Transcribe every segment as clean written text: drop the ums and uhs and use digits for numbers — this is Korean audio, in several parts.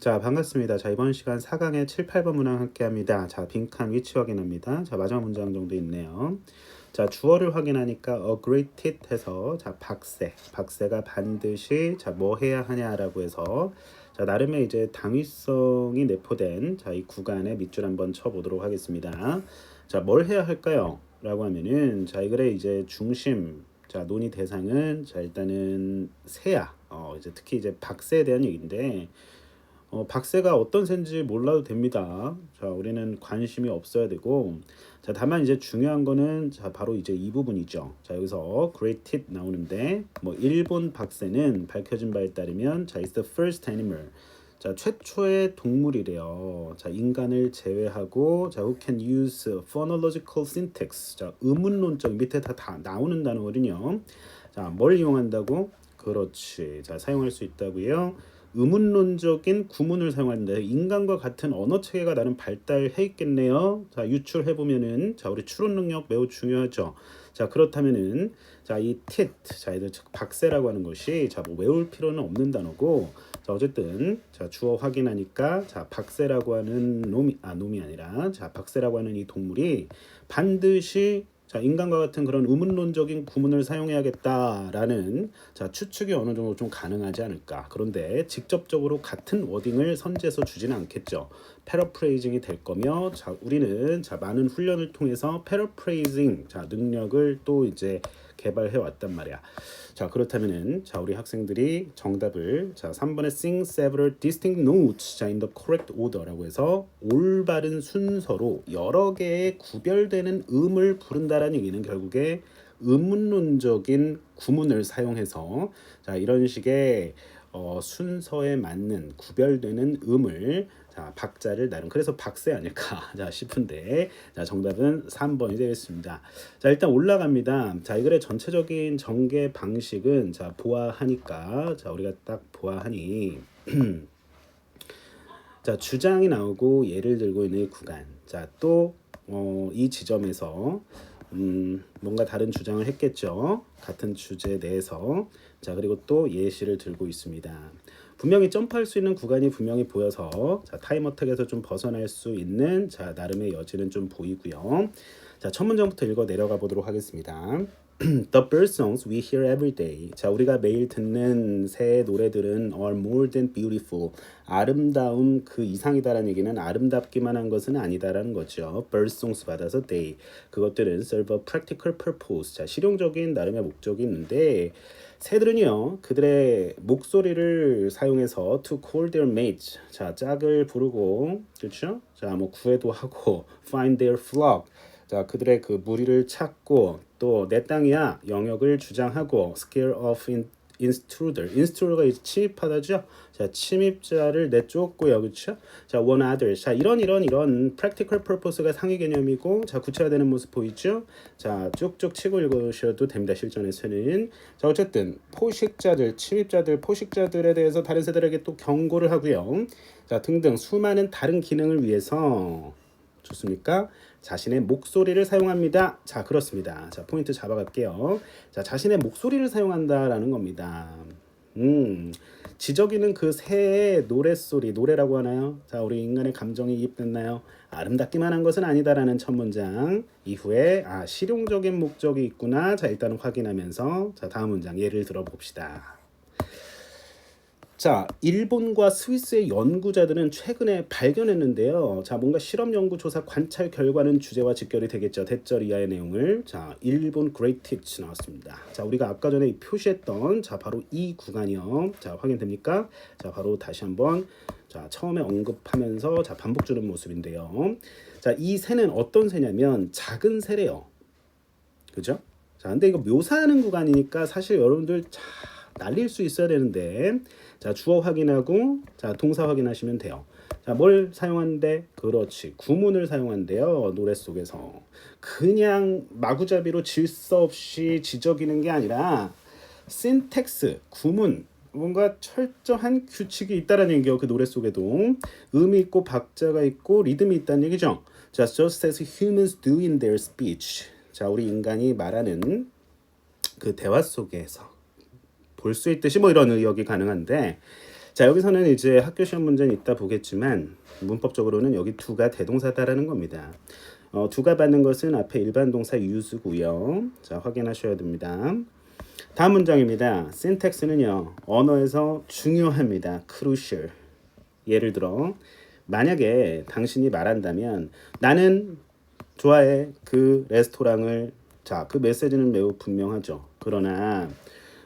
자, 반갑습니다. 자, 이번 시간 4강의 7, 8번 문항 함께 합니다. 자, 빈칸 위치 확인합니다. 자, 마지막 문장 정도 있네요. 자, 주어를 확인하니까 agree it 해서 자, 박세가 반드시 자, 뭐 해야 하냐라고 해서 자, 나름의 이제 당위성이 내포된 자, 이 구간에 밑줄 한번 쳐보도록 하겠습니다. 자, 뭘 해야 할까요? 라고 하면은 자, 이 글의 이제 중심 자, 논의 대상은 자, 일단은 새야. 이제 특히 이제 박세에 대한 얘기인데 박세가 어떤 새인지 몰라도 됩니다. 자, 우리는 관심이 없어야 되고, 자, 다만 이제 중요한 거는 자, 바로 이제 이 부분이죠. 자, 여기서 great it 나오는데, 뭐 일본 박새는 밝혀진 바에 따르면 자, is the first animal. 자, 최초의 동물이래요. 자, 인간을 제외하고, 자, who can use phonological syntax. 자, 의문론적 밑에 다 나오는 단어거든요. 자, 뭘 이용한다고? 그렇지. 자, 사용할 수 있다고요. 의문론적인 구문을 사용하는데 인간과 같은 언어 체계가 나름 발달해 있겠네요. 자, 유출해 보면은 자, 우리 추론 능력 매우 중요하죠. 자, 그렇다면은 자, 이 tit 자, 이들 박세라고 하는 것이 자, 뭐 외울 필요는 없는 단어고 자, 어쨌든 자, 주어 확인하니까 자, 박세라고 하는 놈이 아니라 자, 박세라고 하는 이 동물이 반드시 자, 인간과 같은 그런 의문론적인 구문을 사용해야겠다라는 자, 추측이 어느 정도 좀 가능하지 않을까. 그런데 직접적으로 같은 워딩을 선지해서 주지는 않겠죠. 패러프레이징이 될 거며 자, 우리는 자, 많은 훈련을 통해서 패러프레이징 자, 능력을 또 이제 개발해 왔단 말이야. 자, 그렇다면은 자, 우리 학생들이 정답을 자, 3번에 sing several distinct notes 자, in the correct order라고 해서 올바른 순서로 여러 개의 구별되는 음을 부른다라는 얘기는 결국에 의문론적인 구문을 사용해서 자, 이런 식의 순서에 맞는 구별되는 음을 자, 박자를 나름 그래서 박세 아닐까 자, 싶은데 자, 정답은 3번이 되겠습니다. 자, 일단 올라갑니다. 자, 이 글의 전체적인 전개 방식은 자, 보아하니까 자, 우리가 딱 보아하니 자, 주장이 나오고 예를 들고 있는 구간. 자, 또 이 지점에서 뭔가 다른 주장을 했겠죠. 같은 주제 내에서. 자, 그리고 또 예시를 들고 있습니다. 분명히 점프할 수 있는 구간이 분명히 보여서 자, 타임 어택에서 좀 벗어날 수 있는 자, 나름의 여지는 좀 보이고요. 자, 첫 문장부터 읽어 내려가 보도록 하겠습니다. The bird songs we hear every day. 자, 우리가 매일 듣는 새 노래들은 are more than beautiful. 아름다움 그 이상이다라는 얘기는 아름답기만 한 것은 아니다라는 거죠. bird songs 받아서 they. 그것들은 serve a practical purpose. 자, 실용적인 나름의 목적이 있는데 새들은요, 그들의 목소리를 사용해서 to call their mates. 자, 짝을 부르고, 그렇죠? 자, 뭐 구애도 하고 find their flock. 자, 그들의 그 무리를 찾고 또 내 땅이야 영역을 주장하고 scare off intruder가 이제 침입하다죠. 자, 침입자를 내쫓고요, 그렇죠? 자, one other. 자, 이런 practical purpose가 상위 개념이고, 자, 구체화되는 모습 보이죠? 자, 쭉쭉 치고 읽으셔도 됩니다. 실전에서는. 자, 어쨌든 포식자들, 침입자들, 포식자들에 대해서 다른 새들에게 또 경고를 하고요. 자, 등등 수많은 다른 기능을 위해서 좋습니까? 자신의 목소리를 사용합니다. 자, 그렇습니다. 자, 포인트 잡아갈게요. 자, 자신의 목소리를 사용한다라는 겁니다. 지저귀는 그 새의 노랫소리, 노래라고 하나요? 자, 우리 인간의 감정이 이입됐나요? 아름답기만 한 것은 아니다라는 첫 문장 이후에 실용적인 목적이 있구나. 자, 일단은 확인하면서 자, 다음 문장 예를 들어봅시다. 자, 일본과 스위스의 연구자들은 최근에 발견했는데요. 자, 뭔가 실험 연구 조사 관찰 결과는 주제와 직결이 되겠죠. 대절 이하의 내용을. 자, 일본 Great Teach 나왔습니다. 자, 우리가 아까 전에 표시했던 자, 바로 이 구간이요. 자, 확인됩니까? 자, 바로 다시 한번 자, 처음에 언급하면서 자, 반복 주는 모습인데요. 자, 이 새는 어떤 새냐면 작은 새래요. 그죠? 자, 근데 이거 묘사하는 구간이니까 사실 여러분들 날릴 수 있어야 되는데 자, 주어 확인하고 자, 동사 확인하시면 돼요. 자, 뭘 사용하는데? 그렇지. 구문을 사용한대요. 노래 속에서. 그냥 마구잡이로 질서 없이 지저귀는 게 아니라 신텍스, 구문, 뭔가 철저한 규칙이 있다라는 얘기예요. 그 노래 속에도 음이 있고 박자가 있고 리듬이 있다는 얘기죠. 자, just as humans do in their speech. 자, 우리 인간이 말하는 그 대화 속에서 볼 수 있듯이 뭐 이런 의역이 가능한데 자, 여기서는 이제 학교 시험 문제는 이따 보겠지만 문법적으로는 여기 두가 대동사다라는 겁니다. 두가 받는 것은 앞에 일반 동사 use고요. 자, 확인하셔야 됩니다. 다음 문장입니다. syntax는요. 언어에서 중요합니다. crucial. 예를 들어 만약에 당신이 말한다면 나는 좋아해 그 레스토랑을. 자, 그 메시지는 매우 분명하죠. 그러나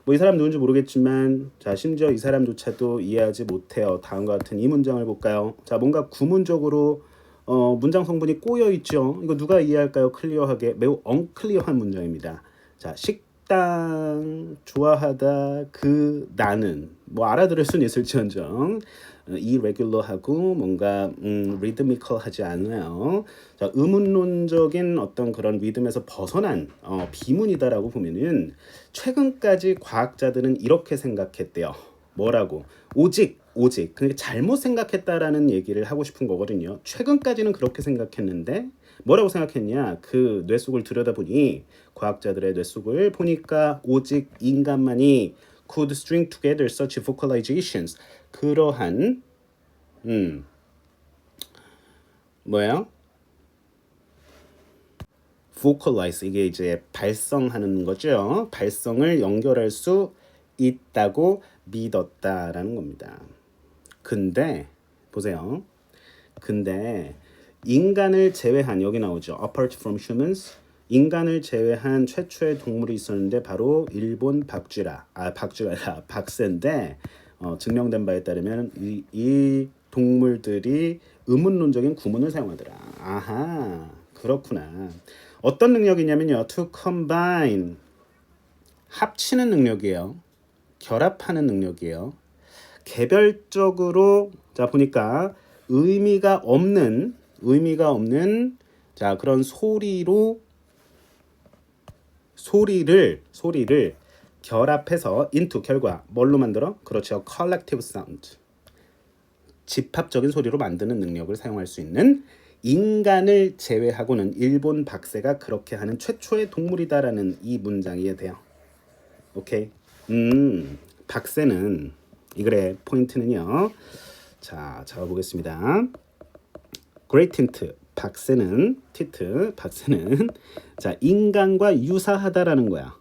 뭐 이 사람 누군지 모르겠지만 자, 심지어 이 사람조차도 이해하지 못해요. 다음과 같은 이 문장을 볼까요? 자, 뭔가 구문적으로 문장 성분이 꼬여 있죠. 이거 누가 이해할까요? 클리어하게. 매우 언클리어한 문장입니다. 자, 식당 좋아하다 그 나는 뭐 알아들을 수는 있을지언정 irregular하고 뭔가 rhythmical하지 않아요. 자, 의문론적인 어떤 그런 리듬에서 벗어난 비문이다라고 보면은 최근까지 과학자들은 이렇게 생각했대요. 뭐라고? 오직 그게 잘못 생각했다라는 얘기를 하고 싶은 거거든요. 최근까지는 그렇게 생각했는데 뭐라고 생각했냐? 그 뇌 속을 들여다보니 과학자들의 뇌 속을 보니까 오직 인간만이 could string together such vocalizations. 그러한 뭐예요? vocalize 이게 이제 발성하는 거죠. 발성을 연결할 수 있다고 믿었다라는 겁니다. 근데 보세요. 근데 인간을 제외한 여기 나오죠. apart from humans. 인간을 제외한 최초의 동물이 있었는데 바로 일본 박쥐가 아니라 박새인데 증명된 바에 따르면 이 동물들이 의문론적인 구문을 사용하더라. 아하, 그렇구나. 어떤 능력이냐면요. to combine 합치는 능력이에요. 결합하는 능력이에요. 개별적으로 자 보니까 의미가 없는 자 그런 소리를 결합해서 into 결과 뭘로 만들어? 그렇죠. collective sound. 집합적인 소리로 만드는 능력을 사용할 수 있는 인간을 제외하고는 일본 박새가 그렇게 하는 최초의 동물이다라는 이 문장이 돼요. 오케이. 박새는 이 글의 포인트는요. 자, 잡아보겠습니다. Great hint. 박새는 자, 인간과 유사하다라는 거야.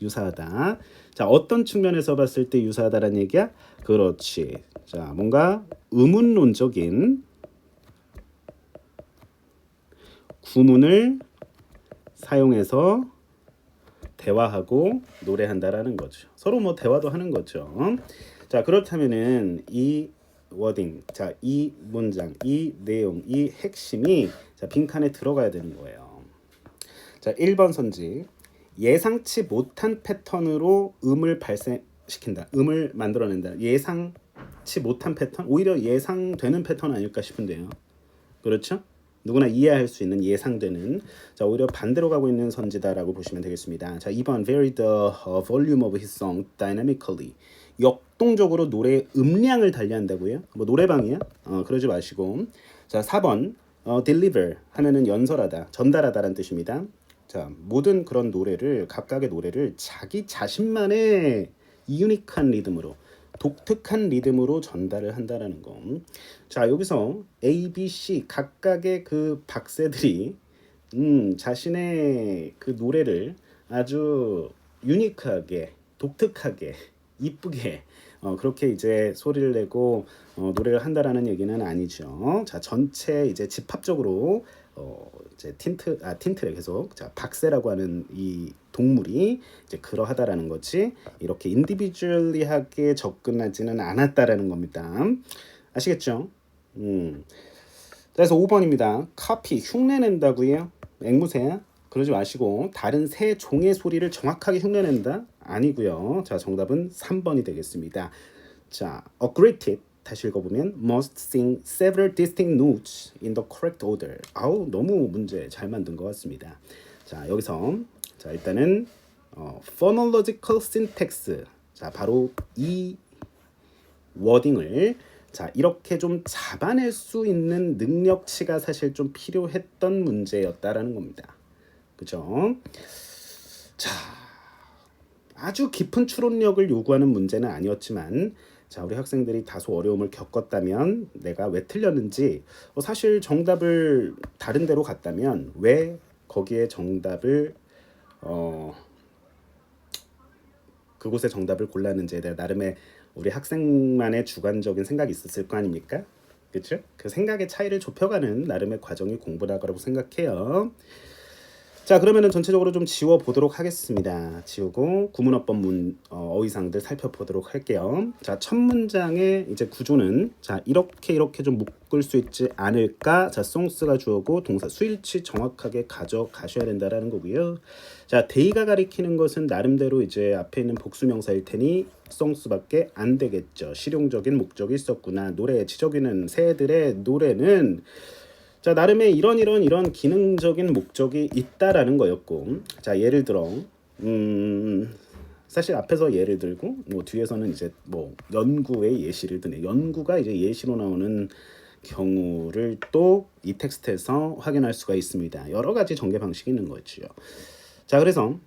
유사하다. 자, 어떤 측면에서 봤을 때 유사하다라는 얘기야? 그렇지. 자, 뭔가 의문론적인 구문을 사용해서 대화하고 노래한다라는 거죠. 서로 뭐 대화도 하는 거죠. 자, 그렇다면은 이 워딩, 자, 이 문장, 이 내용, 이 핵심이 자, 빈칸에 들어가야 되는 거예요. 자, 1번 선지. 예상치 못한 패턴으로 음을 발생시킨다. 음을 만들어낸다. 예상치 못한 패턴? 오히려 예상되는 패턴 아닐까 싶은데요. 그렇죠? 누구나 이해할 수 있는 예상되는 자 오히려 반대로 가고 있는 선지다라고 보시면 되겠습니다. 자 2번 vary the volume of his song dynamically 역동적으로 노래의 음량을 달리한다고요? 뭐 노래방이야? 그러지 마시고 자 4번 deliver 하면은 연설하다 전달하다라는 뜻입니다. 자 모든 그런 노래를 각각의 노래를 자기 자신만의 유니크한 리듬으로 독특한 리듬으로 전달을 한다라는 거. 자 여기서 A, B, C 각각의 그 박새들이 자신의 그 노래를 아주 유니크하게 독특하게 이쁘게 그렇게 이제 소리를 내고 노래를 한다라는 얘기는 아니죠. 자 전체 이제 집합적으로 이제 틴트를 계속 자 박새라고 하는 이 동물이 이제 그러하다라는 거지 이렇게 인디비주얼리하게 접근하지는 않았다라는 겁니다. 아시겠죠? 그래서 5번입니다. 카피 흉내낸다고요? 앵무새야? 그러지 마시고 다른 새 종의 소리를 정확하게 흉내낸다? 아니고요. 자 정답은 3번이 되겠습니다. 자 aggravated 다시 읽어보면 must sing several distinct notes in the correct order. 아우 너무 문제 잘 만든 것 같습니다. 자 여기서 자 일단은 phonological syntax 자 바로 이 워딩을 자 이렇게 좀 잡아낼 수 있는 능력치가 사실 좀 필요했던 문제였다라는 겁니다. 그죠? 자 아주 깊은 추론력을 요구하는 문제는 아니었지만 자, 우리 학생들이 다소 어려움을 겪었다면 내가 왜 틀렸는지, 사실 정답을 다른 데로 갔다면 왜 거기에 정답을 어, 그곳에 정답을 골랐는지에 대한 나름의 우리 학생만의 주관적인 생각이 있었을 거 아닙니까? 그렇죠? 그 생각의 차이를 좁혀가는 나름의 과정이 공부라고 생각해요. 자, 그러면은 전체적으로 좀 지워 보도록 하겠습니다. 지우고 구문어법 어휘상들 살펴보도록 할게요. 자, 첫 문장의 이제 구조는 자, 이렇게 좀 묶을 수 있지 않을까? 자, 송스가 주어고 동사 수일치 정확하게 가져가셔야 된다라는 거고요. 자, 데이가 가리키는 것은 나름대로 이제 앞에 있는 복수명사일 테니 송스밖에 안 되겠죠. 실용적인 목적이 있었구나. 노래 지저귀는 새들의 노래는 자, 나름의 이런 기능적인 목적이 있다라는 거였고, 자, 예를 들어 사실 앞에서 예를 들고 뭐 뒤에서는 이제 뭐 연구의 예시를 드네. 연구가 이제 예시로 나오는 경우를 또 이 텍스트에서 확인할 수가 있습니다. 여러 가지 전개 방식이 있는 거죠. 자, 그래서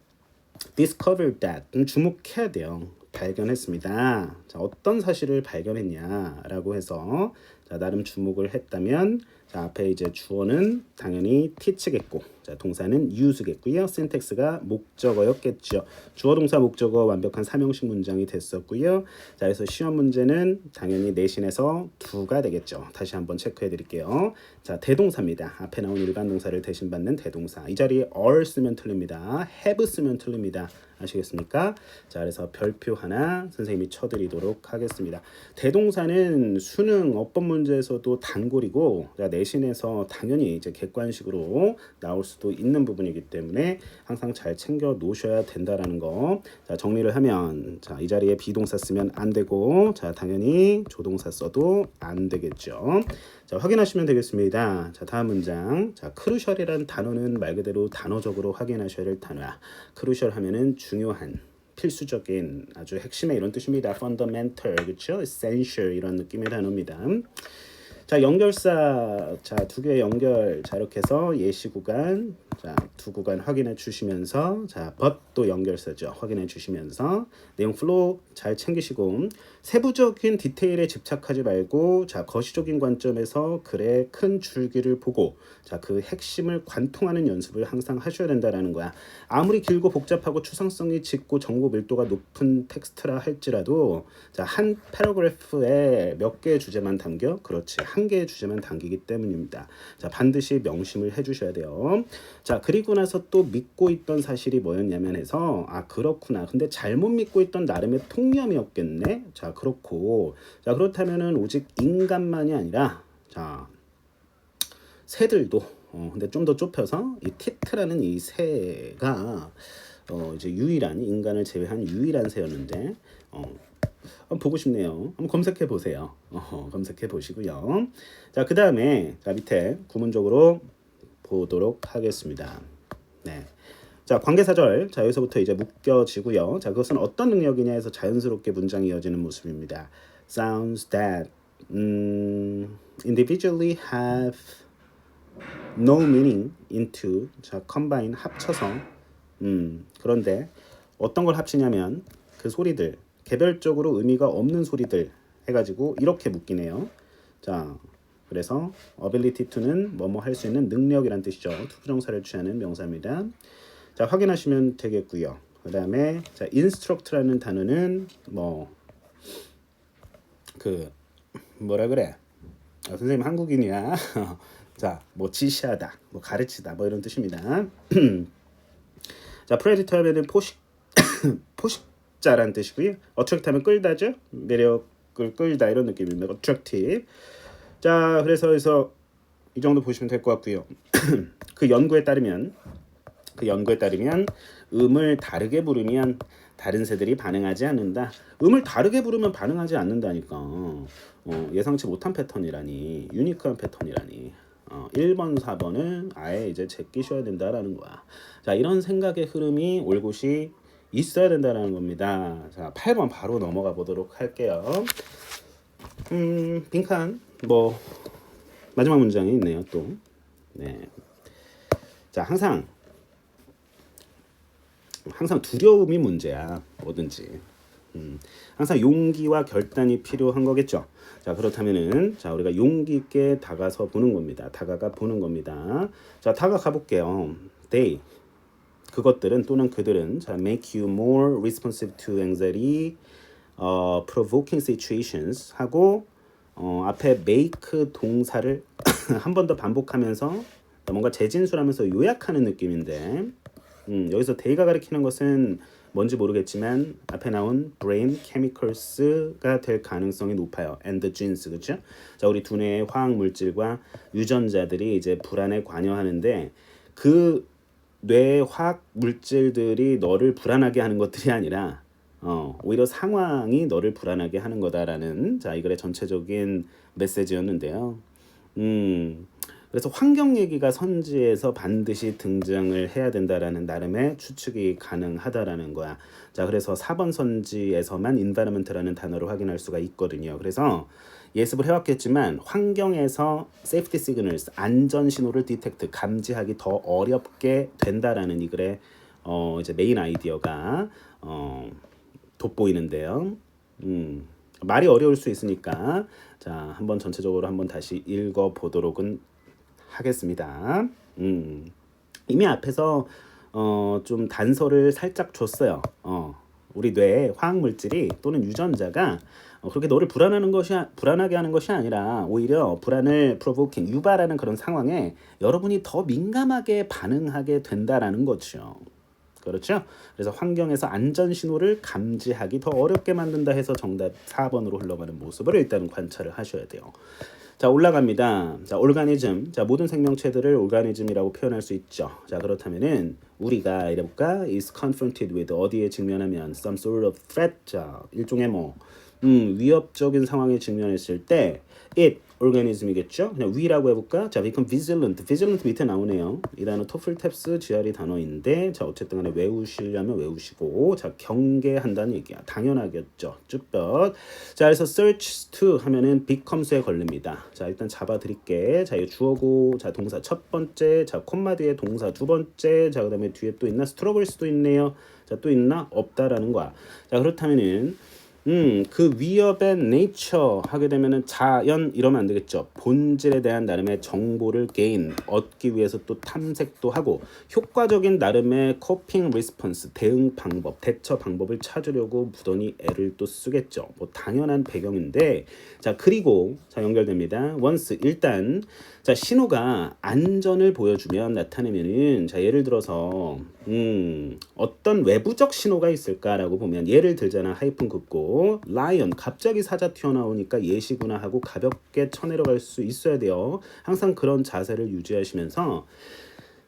discovered that 주목해야 돼요. 발견했습니다. 자, 어떤 사실을 발견했냐라고 해서 자, 나름 주목을 했다면 자, 앞에 이제 주어는 당연히 teach겠고 자, 동사는 use겠고요. syntax가 목적어였겠죠. 주어 동사 목적어 완벽한 삼형식 문장이 됐었고요. 자, 그래서 시험 문제는 당연히 내신에서 2가 되겠죠. 다시 한번 체크해 드릴게요. 자, 대동사입니다. 앞에 나온 일반 동사를 대신 받는 대동사. 이 자리에 are 쓰면 틀립니다. have 쓰면 틀립니다. 아시겠습니까? 자, 그래서 별표 하나 선생님이 쳐드리도록 하겠습니다. 대동사는 수능 어법 문제에서도 단골이고 내신에서 당연히 이제 객관식으로 나올 수도 있는 부분이기 때문에 항상 잘 챙겨 놓으셔야 된다라는 거. 자, 정리를 하면 자, 이 자리에 비동사 쓰면 안 되고 자, 당연히 조동사 써도 안 되겠죠. 자, 확인하시면 되겠습니다. 자, 다음 문장. 자, 크루셜이라는 단어는 말 그대로 단어적으로 확인하셔야 될 단어야. 크루셜 하면은 중요한, 필수적인, 아주 핵심의 이런 뜻입니다. fundamental, 그렇죠? essential 이런 느낌의 단어입니다. 자, 연결사, 자, 두 개의 연결, 자, 이렇게 해서 예시 구간, 자, 두 구간 확인해 주시면서, 자, but 또 연결사죠. 확인해 주시면서, 내용 플로우 잘 챙기시고, 세부적인 디테일에 집착하지 말고, 자, 거시적인 관점에서 글의 큰 줄기를 보고, 자, 그 핵심을 관통하는 연습을 항상 하셔야 된다라는 거야. 아무리 길고 복잡하고 추상성이 짙고 정보 밀도가 높은 텍스트라 할지라도, 자, 한 패러그래프에 몇 개의 주제만 담겨? 그렇지. 한 개의 주제만 담기기 때문입니다. 자, 반드시 명심을 해주셔야 돼요. 자, 그리고 나서 또 믿고 있던 사실이 뭐였냐면 해서 아, 그렇구나. 근데 잘못 믿고 있던 나름의 통념이었겠네. 자, 그렇고 자, 그렇다면은 오직 인간만이 아니라 자, 새들도 근데 좀 더 좁혀서 이 티트라는 이 새가 이제 유일한 인간을 제외한 유일한 새였는데 한번 보고 싶네요. 한번 검색해 보세요. 검색해 보시고요. 자, 그 다음에 자, 밑에 구문적으로 보도록 하겠습니다. 네. 자, 관계사절. 자, 여기서부터 이제 묶여지고요. 자, 그것은 어떤 능력이냐 해서 자연스럽게 문장이 이어지는 모습입니다. Sounds that individually have no meaning into 자, combine 합쳐서 그런데 어떤 걸 합치냐면 그 소리들 개별적으로 의미가 없는 소리들 해가지고 이렇게 묶이네요. 자, 그래서 ability to는 뭐뭐 할 수 있는 능력이란 뜻이죠. 투부정사를 취하는 명사입니다. 자, 확인하시면 되겠고요. 그 다음에 자, instruct라는 단어는 뭐 그 뭐라 그래? 선생님 한국인이야. 자, 뭐 지시하다, 뭐 가르치다, 뭐 이런 뜻입니다. 자, predator 하면은 포식자란 뜻이고요. attract 하면 끌다죠. 매력을 끌다 이런 느낌입니다. attractive. 자, 그래서 이 정도 보시면 될 것 같고요. 그 연구에 따르면 음을 다르게 부르면 다른 새들이 반응하지 않는다. 음을 다르게 부르면 반응하지 않는다니까. 예상치 못한 패턴이라니, 유니크한 패턴이라니. 1번, 4번은 아예 이제 제끼셔야 된다라는 거야. 자, 이런 생각의 흐름이 올곧이 있어야 된다라는 겁니다. 자, 8번 바로 넘어가 보도록 할게요. 빈칸 뭐 마지막 문장이 있네요 또. 네. 자, 항상 두려움이 문제야. 뭐든지 항상 용기와 결단이 필요한 거겠죠. 자, 그렇다면은 자, 우리가 용기 있게 다가서 보는 겁니다. 다가가 보는 겁니다. 자, 다가가 볼게요. They 그것들은 또는 그들은 자, make you more responsive to anxiety, provoking situations 하고 앞에 make 동사를 한 번 더 반복하면서 뭔가 재진술하면서 요약하는 느낌인데 여기서 데이가 가리키는 것은 뭔지 모르겠지만 앞에 나온 brain chemicals가 될 가능성이 높아요. and the genes 그렇죠? 자, 우리 두뇌의 화학 물질과 유전자들이 이제 불안에 관여하는데 그 뇌의 화학 물질들이 너를 불안하게 하는 것들이 아니라 오히려 상황이 너를 불안하게 하는 거다라는 자, 이 글의 전체적인 메시지였는데요. 그래서 환경 얘기가 선지에서 반드시 등장을 해야 된다라는 나름의 추측이 가능하다라는 거야. 자, 그래서 4번 선지에서만 environment라는 단어를 확인할 수가 있거든요. 그래서 예습을 해왔겠지만 환경에서 safety signals, 안전 신호를 디텍트, 감지하기 더 어렵게 된다라는 이 글의 이제 메인 아이디어가 돋보이는데요. 말이 어려울 수 있으니까 자, 한번 전체적으로 한번 다시 읽어보도록은 하겠습니다. 이미 앞에서 좀 단서를 살짝 줬어요. 우리 뇌의 화학 물질이 또는 유전자가 그렇게 너를 불안하게 하는 것이 아니라 오히려 불안을 provoking 유발하는 그런 상황에 여러분이 더 민감하게 반응하게 된다라는 거죠. 그렇죠? 그래서 환경에서 안전 신호를 감지하기 더 어렵게 만든다 해서 정답 4번으로 흘러가는 모습을 일단 관찰을 하셔야 돼요. 자, 올라갑니다. 자, organism. 자, 모든 생명체들을 organism이라고 표현할 수 있죠. 자, 그렇다면은 우리가 이래볼까? is confronted with 어디에 직면하면 some sort of threat. 자, 일종의 위협적인 상황에 직면했을 때 it organism이겠죠. 그냥 we라고 해볼까? 자, become vigilant. vigilant 밑에 나오네요. 이 단어 토플 탭스 GRE 단어인데 자, 어쨌든 간에 외우시려면 외우시고 자, 경계한다는 얘기야. 당연하겠죠. 쭈뼛. 자, 그래서 search to 하면은 become스에 걸립니다. 자, 일단 잡아드릴게. 자, 이 주어고 자, 동사 첫 번째. 자, 콤마 뒤에 동사 두 번째. 자, 그다음에 뒤에 또 있나? struggles도 있네요. 자, 또 있나? 없다라는 거야. 자, 그렇다면은 그 위협의 nature 하게 되면은 자연 이러면 안 되겠죠. 본질에 대한 나름의 정보를 얻기 위해서 또 탐색도 하고 효과적인 나름의 coping response 대응 방법, 대처 방법을 찾으려고 무던히 애를 또 쓰겠죠. 뭐 당연한 배경인데 자, 그리고 자, 연결됩니다. once 일단 자, 신호가 안전을 보여주면 나타내면은 자, 예를 들어서 어떤 외부적 신호가 있을까라고 보면 예를 들자나 하이픈 긋고 라이언 갑자기 사자 튀어나오니까 예시구나 하고 가볍게 쳐내려갈 수 있어야 돼요. 항상 그런 자세를 유지하시면서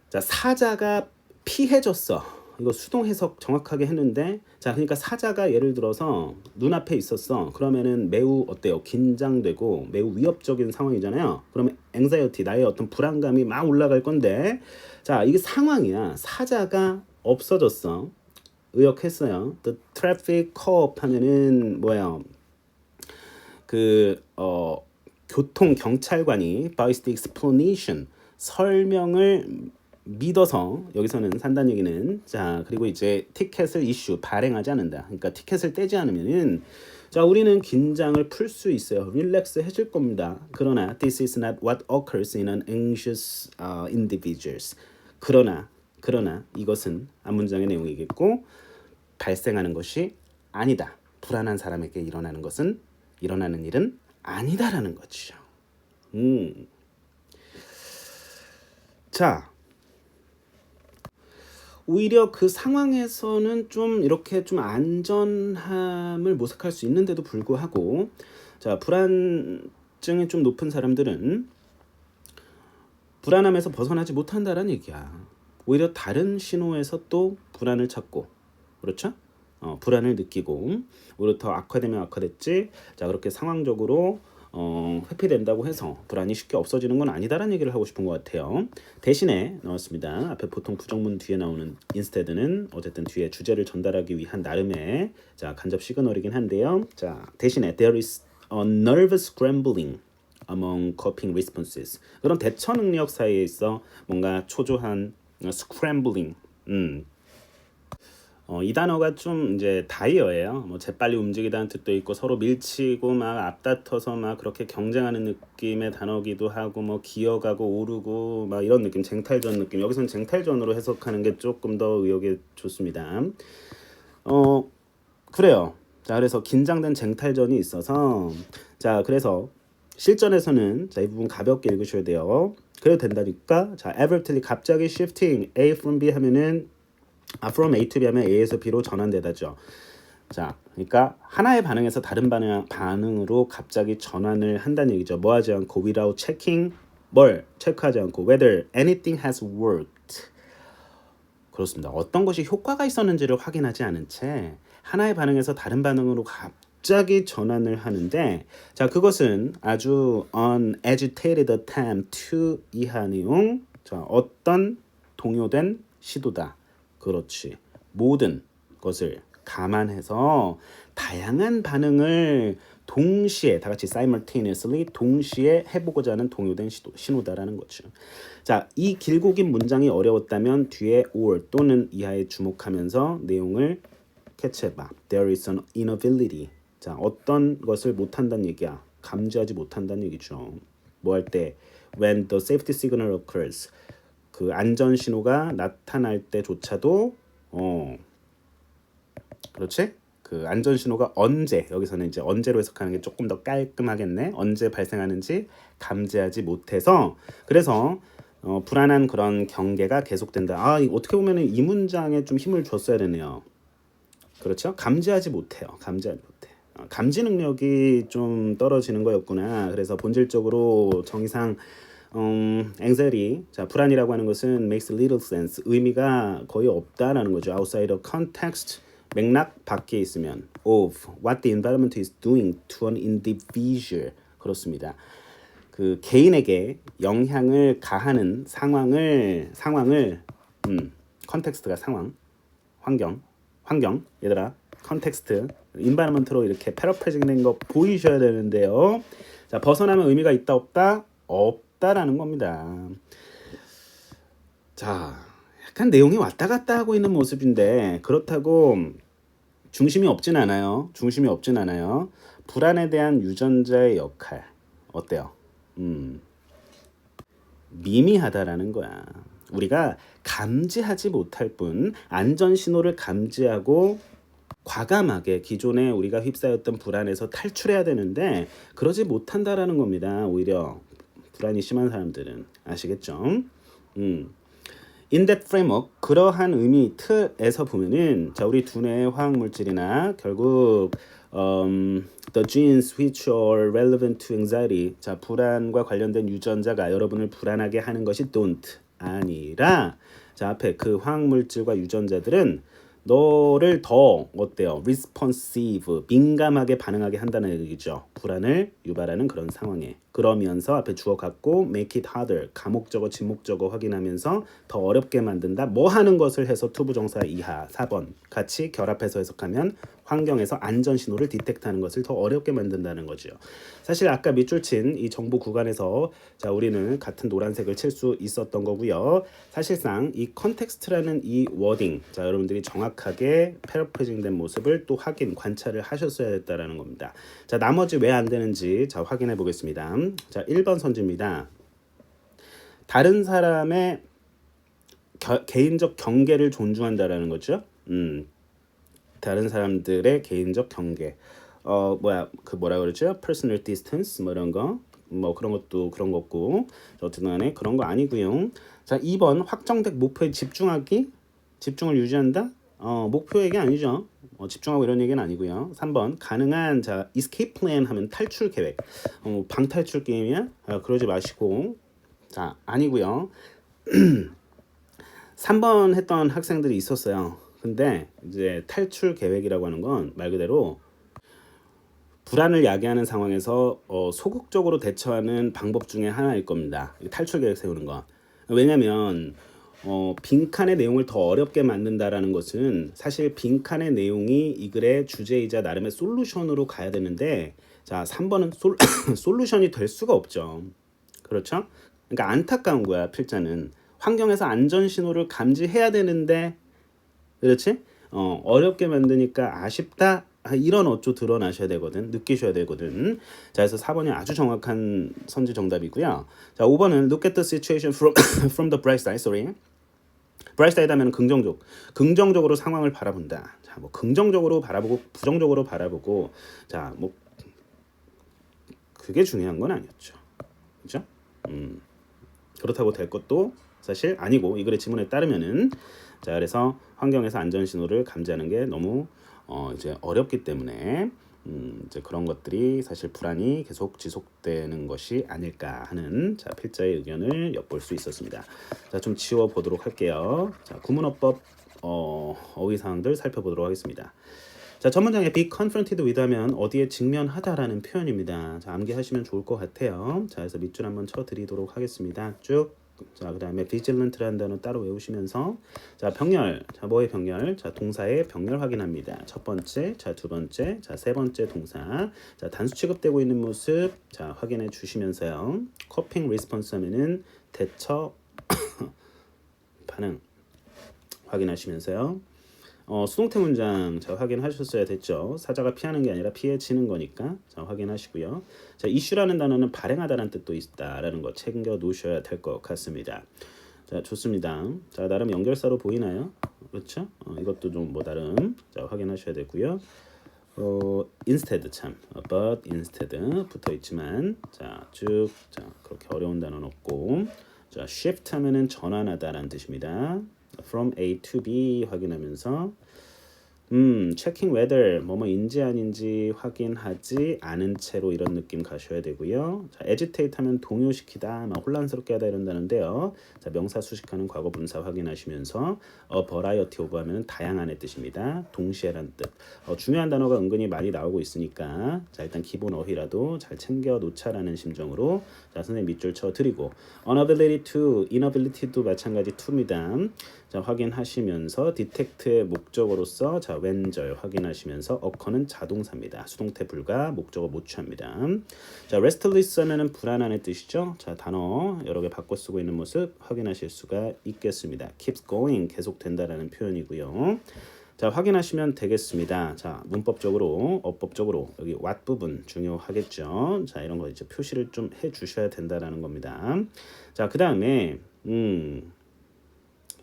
자, 사자가 피해졌어. 이거 수동 해석 정확하게 했는데 자, 그러니까 사자가 예를 들어서 눈앞에 있었어. 그러면은 매우 어때요? 긴장되고 매우 위협적인 상황이잖아요. 그러면 anxiety 나의 어떤 불안감이 막 올라갈 건데 자, 이게 상황이야. 사자가 없어졌어. 의역했어요. The traffic cop 하면은 뭐야? 교통 경찰관이 by the explanation 설명을 믿어서 여기서는 산다는 얘기는 자, 그리고 이제 티켓을 발행하지 않는다. 그러니까 티켓을 떼지 않으면은 자, 우리는 긴장을 풀 수 있어요. 릴렉스 해질 겁니다. 그러나 this is not what occurs in an anxious individuals. 그러나 이것은 앞문장의 내용이겠고 발생하는 것이 아니다. 불안한 사람에게 일어나는 일은 아니다라는 거죠. 자, 오히려 그 상황에서는 좀 이렇게 좀 안전함을 모색할 수 있는데도 불구하고 자, 불안증이 좀 높은 사람들은 불안함에서 벗어나지 못한다라는 얘기야. 오히려 다른 신호에서 또 불안을 찾고 그렇죠? 불안을 느끼고 오히려 더 악화되면 악화됐지. 자, 그렇게 상황적으로 회피된다고 해서 불안이 쉽게 없어지는 건 아니다라는 얘기를 하고 싶은 것 같아요. 대신에 나왔습니다. 앞에 보통 부정문 뒤에 나오는 instead는 어쨌든 뒤에 주제를 전달하기 위한 나름의 자, 간접 시그널이긴 한데요. 자, 대신에 there is a nervous scrambling among coping responses. 그런 대처 능력 사이에 있어 뭔가 초조한 scrambling 이 단어가 좀 이제 다이어예요. 뭐 재빨리 움직이다는 뜻도 있고 서로 밀치고 막 앞다퉈서 막 그렇게 경쟁하는 느낌의 단어기도 하고 뭐 기어가고 오르고 막 이런 느낌, 쟁탈전 느낌. 여기서는 쟁탈전으로 해석하는 게 조금 더 의욕이 좋습니다. 그래요. 자, 그래서 긴장된 쟁탈전이 있어서 자, 그래서 실전에서는 자, 이 부분 가볍게 읽으셔야 돼요. 그래도 된다니까. 자, abruptly 갑자기 shifting A from B 하면은 from A to B 하면 A에서 B로 전환되다죠. 자, 그러니까 하나의 반응에서 다른 반응으로 갑자기 전환을 한다는 얘기죠. 뭐 하지 않고 without checking 뭘 체크하지 않고 whether anything has worked. 그렇습니다. 어떤 것이 효과가 있었는지를 확인하지 않은 채 하나의 반응에서 다른 반응으로 갑자기 전환을 하는데 자, 그것은 아주 unagitated attempt to 이하 내용. 자, 어떤 동요된 시도다. 그렇지. 모든 것을 감안해서 다양한 반응을 동시에 다 같이 simultaneously 동시에 해보고자 하는 동요된 신호다라는 거죠. 자, 이 길고 긴 문장이 어려웠다면 뒤에 or 또는 이하에 주목하면서 내용을 캐치해봐. There is an inability. 자, 어떤 것을 못한다는 얘기야. 감지하지 못한다는 얘기죠. 뭐 할 때 when the safety signal occurs. 그 안전 신호가 나타날 때조차도 그렇지? 그 안전 신호가 언제 여기서는 이제 언제로 해석하는 게 조금 더 깔끔하겠네. 언제 발생하는지 감지하지 못해서 그래서 불안한 그런 경계가 계속된다. 아, 어떻게 보면은 이 문장에 좀 힘을 줬어야 되네요. 그렇죠? 감지하지 못해요. 감지하지 못해. 감지 능력이 좀 떨어지는 거였구나. 그래서 본질적으로 정의상 anxiety, 자, 불안이라고 하는 것은 makes little sense, 의미가 거의 없다라는 거죠. outside of context, 맥락 밖에 있으면 of what the environment is doing to an individual. 그렇습니다. 그 개인에게 영향을 가하는 상황을 컨텍스트가 상황, 환경 얘들아 컨텍스트 environment로 이렇게 패러프레이징 된 거 보이셔야 되는데요. 자, 벗어나면 의미가 있다 없다? 없다라는 겁니다. 자, 약간 내용이 왔다 갔다 하고 있는 모습인데 그렇다고 중심이 없진 않아요. 불안에 대한 유전자의 역할 어때요? 미미하다라는 거야. 우리가 감지하지 못할 뿐 안전 신호를 감지하고 과감하게 기존에 우리가 휩싸였던 불안에서 탈출해야 되는데 그러지 못한다라는 겁니다. 오히려 불안이 심한 사람들은 아시겠죠? In that framework, 그러한 의미 틀에서 보면은 자, 우리 두뇌의 화학 물질이나 결국 the genes which are relevant to anxiety, 자, 불안과 관련된 유전자가 여러분을 불안하게 하는 것이 don't 아니라 자, 앞에 그 화학 물질과 유전자들은 너를 더 어때요? responsive, 민감하게 반응하게 한다는 얘기죠. 불안을 유발하는 그런 상황에. 그러면서 앞에 주어 갖고 make it harder, 가목적어, 진목적어 확인하면서 더 어렵게 만든다. 뭐 하는 것을 해서 투부정사 이하 4번 같이 결합해서 해석하면 환경에서 안전 신호를 디텍트하는 것을 더 어렵게 만든다는 거죠. 사실 아까 밑줄 친 이 정보 구간에서 자, 우리는 같은 노란색을 칠 수 있었던 거고요. 사실상 이 컨텍스트라는 이 워딩, 자, 여러분들이 정확하게 패러프레이징된 모습을 또 관찰을 하셨어야 했다라는 겁니다. 자, 나머지 왜 안 되는지 자, 확인해 보겠습니다. 자, 1번 선지입니다. 다른 사람의 개인적 경계를 존중한다라는 거죠. 다른 사람들의 개인적 경계. 뭐라 그러죠? personal distance 뭐 이런 거. 뭐 그런 것도 그런 거고. 어쨌든 간에 그런 거 아니고요. 자, 2번 확정된 목표에 집중을 유지한다. 목표 얘기 아니죠. 집중하고 이런 얘기는 아니고요. 3번 가능한 자 escape plan 하면 탈출 계획. 방탈출 게임이야? 그러지 마시고. 자, 아니고요. 3번 했던 학생들이 있었어요. 근데 이제 탈출 계획이라고 하는 건 말 그대로 불안을 야기하는 상황에서 소극적으로 대처하는 방법 중에 하나일 겁니다. 탈출 계획 세우는 거. 왜냐면 빈칸의 내용을 더 어렵게 만든다라는 것은 사실 빈칸의 내용이 이 글의 주제이자 나름의 솔루션으로 가야 되는데 자, 3번은 솔루션이 될 수가 없죠. 그렇죠? 그러니까 안타까운 거야, 필자는. 환경에서 안전 신호를 감지해야 되는데 그렇지? 어렵게 만드니까 아쉽다. 이런 어조 드러나셔야 되거든. 느끼셔야 되거든. 자, 그래서 4번이 아주 정확한 선지 정답이고요. 자, 5번은 look at the situation from from the bright side. sorry. bright side 하면 긍정적으로 상황을 바라본다. 자, 뭐 긍정적으로 바라보고 부정적으로 바라보고 자, 뭐 그게 중요한 건 아니었죠. 그렇죠? 그렇다고 될 것도 사실 아니고 이 글의 지문에 따르면은 자, 그래서 환경에서 안전 신호를 감지하는 게 너무 이제 어렵기 때문에 이제 그런 것들이 사실 불안이 계속 지속되는 것이 아닐까 하는 자, 필자의 의견을 엿볼 수 있었습니다. 자, 좀 지워 보도록 할게요. 자, 구문어법 어휘 사항들 살펴보도록 하겠습니다. 자, 첫 문장에 be confronted with 하면 어디에 직면하다라는 표현입니다. 자, 암기하시면 좋을 것 같아요. 자, 그래서 밑줄 한번 쳐드리도록 하겠습니다. 쭉. 자, 그 다음에 vigilant라는 단어 따로 외우시면서 자, 병렬. 자, 뭐의 병렬? 자, 동사의 병렬 확인합니다. 첫 번째, 자, 두 번째, 자, 세 번째 동사. 자, 단수 취급되고 있는 모습 자, 확인해 주시면서요. coping response 하면은 대처 반응 확인하시면서요. 수동태 문장 자, 확인하셨어야 됐죠. 사자가 피하는 게 아니라 피해지는 거니까 자, 확인하시고요. 자, 이슈라는 단어는 발행하다라는 뜻도 있다라는 거 챙겨 놓으셔야 될 것 같습니다. 자, 좋습니다. 자, 나름 연결사로 보이나요? 그렇죠? 이것도 좀 뭐 나름 자, 확인하셔야 되고요. instead 참 but instead 붙어 있지만 자, 쭉 자, 그렇게 어려운 단어는 없고 자, shift 하면은 전환하다라는 뜻입니다. from A to B 확인하면서 checking whether 뭐뭐인지 아닌지 확인하지 않은 채로 이런 느낌 가셔야 되고요. 자, agitate 하면 동요시키다, 막 혼란스럽게 하다 이런다는데요. 자, 명사 수식하는 과거 분사 확인하시면서 a variety of 하면 다양한의 뜻입니다. 동시에란 뜻. 중요한 단어가 은근히 많이 나오고 있으니까 자, 일단 기본 어휘라도 잘 챙겨 놓자라는 심정으로 자, 선생님 밑줄 쳐 드리고 unability to, inability도 마찬가지 to입니다. 자, 확인하시면서 detect의 목적어로서 자, 왼절 확인하시면서 occur는 자동사입니다. 수동태 불가, 목적어 못 취합니다. 자, restless 하면은 불안한의 뜻이죠. 자, 단어 여러 개 바꿔 쓰고 있는 모습 확인하실 수가 있겠습니다. keeps going 계속된다라는 표현이고요. 자, 확인하시면 되겠습니다. 자, 문법적으로, 어법적으로 여기 what 부분 중요하겠죠. 자, 이런 거 이제 표시를 좀 해 주셔야 된다라는 겁니다. 자, 그다음에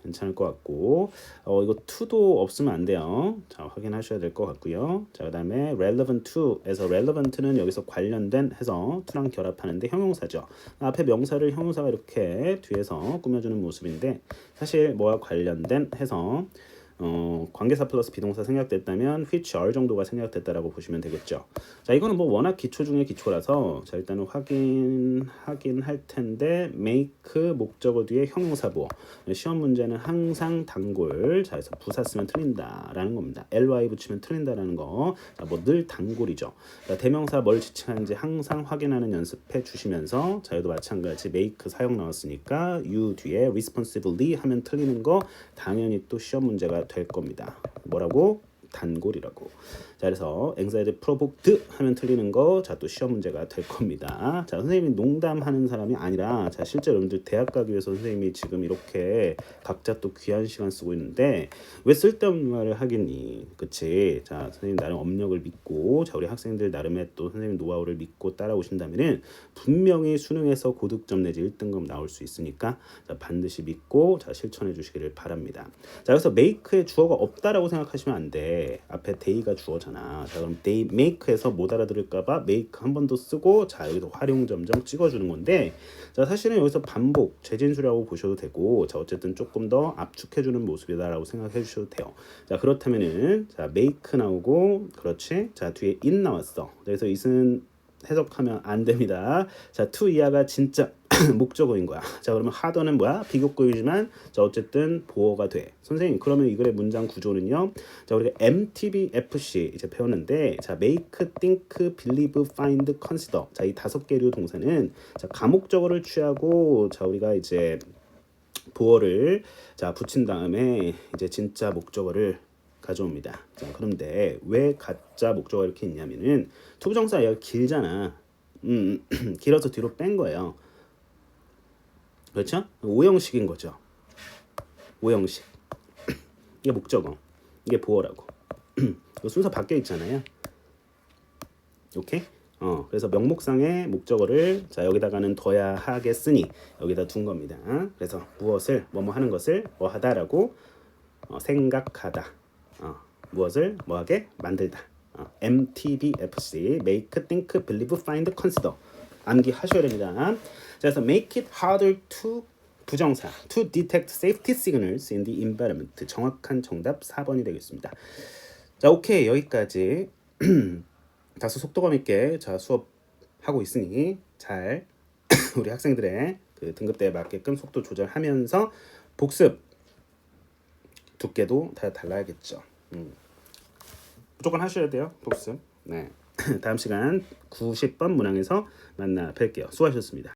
괜찮을 것 같고 이거 to도 없으면 안 돼요. 자, 확인하셔야 될 것 같고요. 자, 그다음에 relevant to에서 relevant는 여기서 관련된 해서 to랑 결합하는데 형용사죠. 앞에 명사를 형용사가 이렇게 뒤에서 꾸며주는 모습인데 사실 뭐와 관련된 해서 관계사 플러스 비동사 생략됐다면 which are 정도가 생략됐다라고 보시면 되겠죠. 자, 이거는 뭐 워낙 기초 중에 기초라서 자, 일단은 확인하긴 할 텐데 make 목적어 뒤에 형용사보. 시험 문제는 항상 단골. 자, 그래서 부사 쓰면 틀린다라는 겁니다. ly 붙이면 틀린다라는 거. 자, 뭐 늘 단골이죠. 자, 대명사 뭘 지칭하는지 항상 확인하는 연습해 주시면서 자, 여기도 마찬가지 make 사용 나왔으니까 you 뒤에 responsibly 하면 틀리는 거 당연히 또 시험 문제가 될 겁니다. 뭐라고? 단골이라고. 자, 그래서 anxiety provoked 하면 틀리는 거, 자, 또 시험 문제가 될 겁니다. 자, 선생님이 농담하는 사람이 아니라, 자, 실제 여러분들 대학 가기 위해서 선생님이 지금 이렇게 각자 또 귀한 시간 쓰고 있는데 왜 쓸데없는 말을 하겠니? 그치? 자, 선생님 나름 업력을 믿고, 자, 우리 학생들 나름의 또 선생님 노하우를 믿고 따라오신다면은 분명히 수능에서 고득점 내지 1등급 나올 수 있으니까 자, 반드시 믿고 자, 실천해 주시기를 바랍니다. 자, 그래서 make의 주어가 없다라고 생각하시면 안 돼. 앞에 day가 주어잖아. 자, 그럼 they make에서 못 알아들을까봐 make 한 번 더 쓰고 자, 여기서 활용 점점 찍어주는 건데 자, 사실은 여기서 반복 재진수라고 보셔도 되고 자, 어쨌든 조금 더 압축해주는 모습이다라고 생각해 주셔도 돼요. 자, 그렇다면은 자, make 나오고 그렇지. 자, 뒤에 in 나왔어. 그래서 it은 해석하면 안 됩니다. 자, to 이하가 진짜 목적어인 거야. 자, 그러면 하더는 뭐야? 비교급이지만 자, 어쨌든 보어가 돼. 선생님, 그러면 이 글의 문장 구조는요. 자, 우리가 MTBFC 이제 배웠는데 자, make, think, believe, find, consider. 자, 이 5개류 동사는 자, 가목적어를 취하고 자, 우리가 이제 보어를 자, 붙인 다음에 이제 진짜 목적어를 가져옵니다. 자, 그런데 왜 가짜 목적어가 이렇게 있냐면은 투부정사 얘가 길잖아. 길어서 뒤로 뺀 거예요. 그렇죠? 오형식인 거죠. 오형식. 이게 목적어. 이게 보어라고. 순서 바뀌어 있잖아요. 오케이? 그래서 명목상의 목적어를 자 여기다가는 둬야 하겠으니 여기다 둔 겁니다. 그래서 무엇을 뭐뭐 하는 것을 뭐 하다라고 생각하다. 무엇을 뭐하게 만들다. MTBFC Make, Think, Believe, Find, Consider 암기하셔야 됩니다. 자, 그래서 make it harder to 부정사 to detect safety signals in the environment 정확한 정답 4번이 되겠습니다. 자, 오케이 여기까지 다소 속도감 있게 자 수업하고 있으니 잘 우리 학생들의 그 등급대에 맞게끔 속도 조절하면서 복습 두께도 다 달라야겠죠. 무조건 하셔야 돼요 복습. 네. 다음 시간 90번 문항에서 만나 뵐게요. 수고하셨습니다.